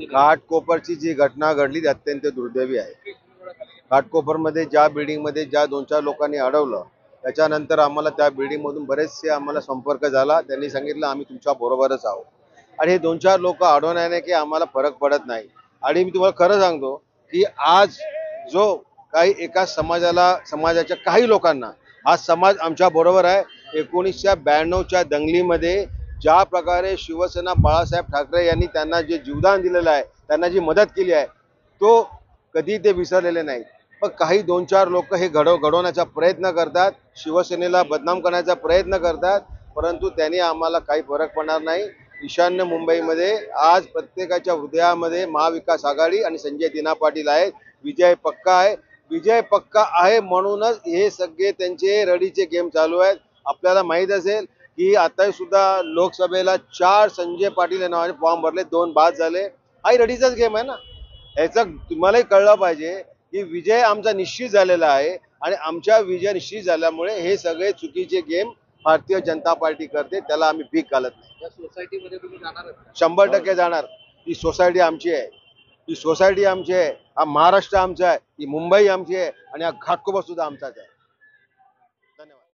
घाटकोपरची जी घटना घडली ती अत्यंत दुर्दैवी आहे. घाटकोपरमध्ये ज्या बिल्डिंगमध्ये ज्या 2-4 लोकांनी अडवलं, त्याच्यानंतर आम्हाला त्या बिल्डिंगमधून बरेचसे आम्हाला संपर्क झाला. त्यांनी सांगितलं आम्ही तुमच्या बरोबरच आहोत. आणि हे 2-4 लोक अडवण्याने की आम्हाला फरक पडत नाही. आणि मी तुम्हाला खरं सांगतो की आज जो काही एका समाजाच्या काही लोकांना हा समाज आमच्या बरोबर आहे. 1992च्या दंगलीमध्ये ज्या प्रकारे शिवसेना बाळासाहेब ठाकरे यांनी त्यांना जे जीवदान दिलेलं आहे, त्यांना जी मदत केली आहे, तो कधी ते विसरलेले नाहीत. पण काही 2-4 लोक हे घडवण्याचा प्रयत्न करतात, शिवसेनेला बदनाम करण्याचा प्रयत्न करतात, परंतु त्यांनी आम्हाला काही फरक पडणार नाही. ईशान्य मुंबईमध्ये आज प्रत्येकाच्या हृदयामध्ये महाविकास आघाडी आणि संजय दिना पाटील आहेत. विजय पक्का आहे. विजय पक्का आहे म्हणूनच हे सगळे त्यांचे रडीचे गेम चालू आहेत. आपल्याला माहीत असेल की आता सुद्धा लोकसभेला 4 संजय पाटील या नावाने फॉर्म भरले, 2 बाद झाले. हाही रडीचाच गेम आहे ना. याचं तुम्हालाही कळलं पाहिजे की विजय आमचा निश्चित झालेला आहे आणि आमच्या विजय निश्चित झाल्यामुळे हे सगळे चुकीचे गेम भारतीय जनता पार्टी करते, त्याला आम्ही भीक घालत नाही. या सोसायटीमध्ये तुम्ही जाणार? 100% जाणार. ही सोसायटी आमची आहे, ही सोसायटी आमची आहे, हा महाराष्ट्र आमचा आहे, ही मुंबई आमची आहे आणि हा घाटकोपर सुद्धा आमचाच आहे.